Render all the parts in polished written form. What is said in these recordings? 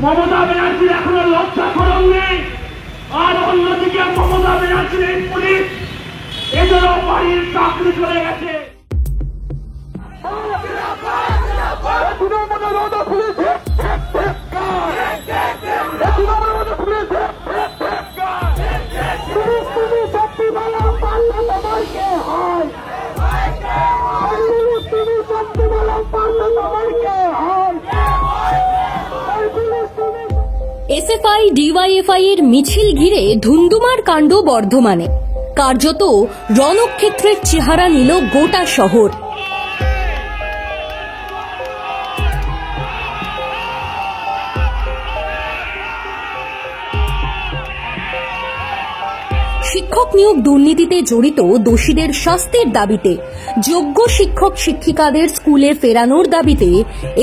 মমতা ব্যানার্জির এখনো লজ্জা করণ নেই। আর অন্যদিকে মমতা ব্যানার্জির এই পুলিশ এদেরও বাড়ির চাকরি চলে গেছে। এসএফআই ডিওয়াইএফআই এর মিছিল ঘিরে ধুন্ধুমার কাণ্ড বর্ধমানে। কার্যত রণক্ষেত্রের চেহারা নিল গোটা শহর। শিক্ষক নিয়োগ দুর্নীতিতে জড়িত দোষীদের শাস্তির দাবিতে, যোগ্য শিক্ষক শিক্ষিকাদের স্কুলে ফেরানোর দাবিতে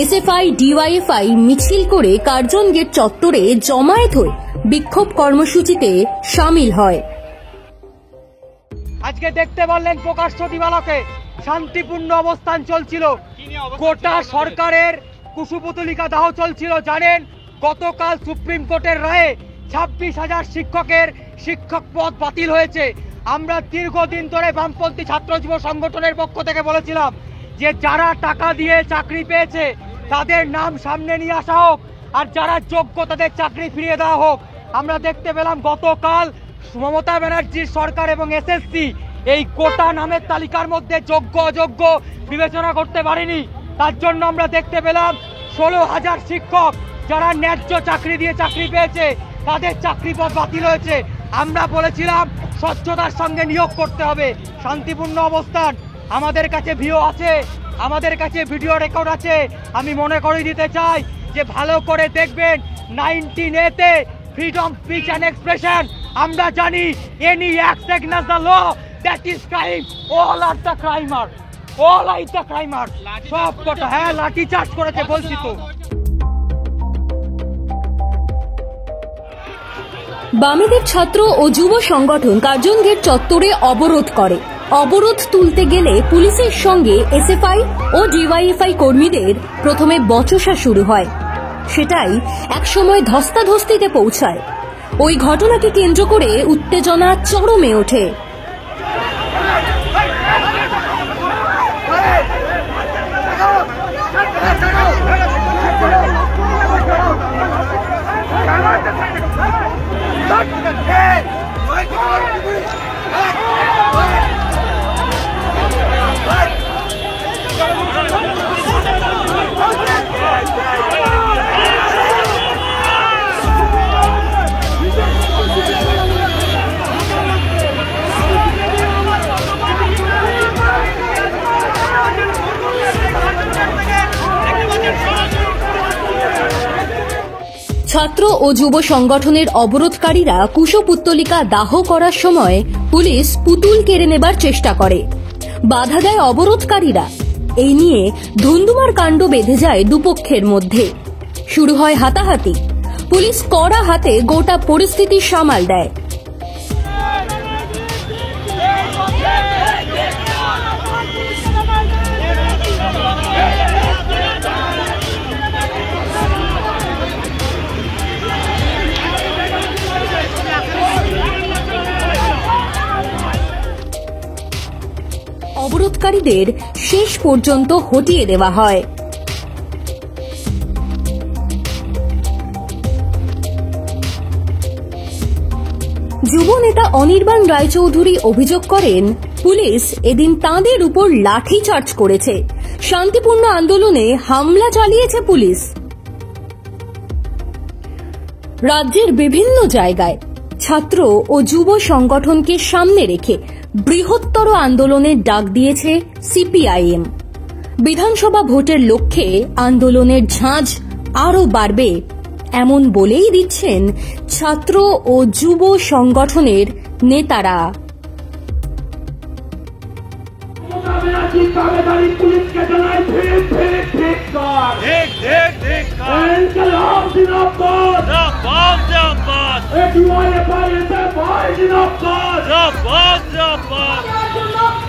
এসএফআই ডিওয়াইএফআই মিছিল করে কার্জন গেট চত্বরে জমায়েত হয়ে বিক্ষোভ কর্মসূচিতে শামিল হয়। আজকে দেখতে পারলেন প্রকাশ্য দিবালোকে শান্তিপূর্ণ অবস্থান চলছিল, গোটা সরকারের কুশপুতলিকা দাহ চলছিল। জানেন, গতকাল সুপ্রিম কোর্টের রায়ে 26,000 শিক্ষকের শিক্ষক পদ বাতিল হয়েছে। আমরা দীর্ঘদিন ধরে বামপন্থী ছাত্র যুব সংগঠনের পক্ষ থেকে বলেছিলাম যে যারা টাকা দিয়ে চাকরি পেয়েছে তাদের নাম সামনে নিয়ে আসা হোক, আর যারা যোগ্য তাদের চাকরি ফিরিয়ে দেওয়া হোক। আমরা দেখতে পেলাম গতকাল মমতা ব্যানার্জির সরকার এবং এসএসসি এই কোটা নামের তালিকার মধ্যে যোগ্য অযোগ্য বিবেচনা করতে পারেনি। তার জন্য আমরা দেখতে পেলাম 16,000 শিক্ষক যারা ন্যায্য চাকরি দিয়ে চাকরি পেয়েছে তাদের চাকরি পদ বাতিল হয়েছে। আমরা বলেছিলাম স্বচ্ছতার সঙ্গে নিয়োগ করতে হবে, শান্তিপূর্ণ অবস্থান। আমাদের কাছে ভিডিও আছে, আমাদের কাছে ভিডিও রেকর্ড আছে। আমি মনে করিয়ে দিতে চাই যে ভালো করে দেখবেন 19A-তে ফ্রিডম স্পিচ অ্যান্ড এক্সপ্রেশন। আমরা জানি any act against the law that is crime, all are the crimer, all are the crimer. সব কটা হ্যাঁ লাঠি চার্জ করেছে বলছি তো। বামেদের ছাত্র ও যুব সংগঠন কার্জন গেট চত্বরে অবরোধ করে। অবরোধ তুলতে গেলে পুলিশের সঙ্গে এসএফআই ও ডিওয়াইএফআই কর্মীদের প্রথমে বচসা শুরু হয়। সেটাই একসময় ধস্তাধস্তিতে পৌঁছায়। ওই ঘটনাকে কেন্দ্র করে উত্তেজনা চরমে ওঠে। ছাত্র ও যুব সংগঠনের অবরোধকারীরা কুশপুত্তলিকা দাহ করার সময় পুলিশ পুতুল কেড়ে নেবার চেষ্টা করে, বাধা দেয় অবরোধকারীরা। এই নিয়ে ধুন্ধুমার কাণ্ড বেঁধে যায় দুপক্ষের মধ্যে। শুরু হয় হাতাহাতি। পুলিশ কড়া হাতে গোটা পরিস্থিতি সামাল দেয়। অবরোধকারীদের শেষ পর্যন্ত হটিয়ে দেওয়া হয়। যুব নেতা অনির্বাণ রায়চৌধুরী অভিযোগ করেন, পুলিশ এদিন তাঁদের উপর লাঠিচার্জ করেছে, শান্তিপূর্ণ আন্দোলনে হামলা চালিয়েছে পুলিশ। রাজ্যের বিভিন্ন জায়গায় ছাত্র ও যুব সংগঠনকে সামনে রেখে বৃহত্তর আন্দোলনের ডাক দিয়েছে সিপিআইএম। বিধানসভা ভোটের লক্ষ্যে আন্দোলনের ঝাঁজ আরও বাড়বে এমন বলেই দিচ্ছেন ছাত্র ও যুব সংগঠনের নেতারা।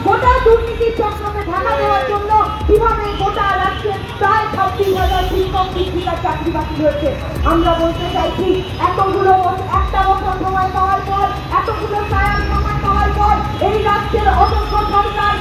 গোটা দুর্নীতির চক্রকে ঢাকা দেওয়ার জন্য কিভাবে গোটা রাজ্যের প্রায় 26,000 শিক্ষক শিক্ষিকার চাকরি বাতিল হয়েছে। আমরা বলতে চাইছি একটা বছর সময় পাওয়ার পর, এতগুলো সায়ার সময় পাওয়ার পর এই রাজ্যের অযোগ্য সরকার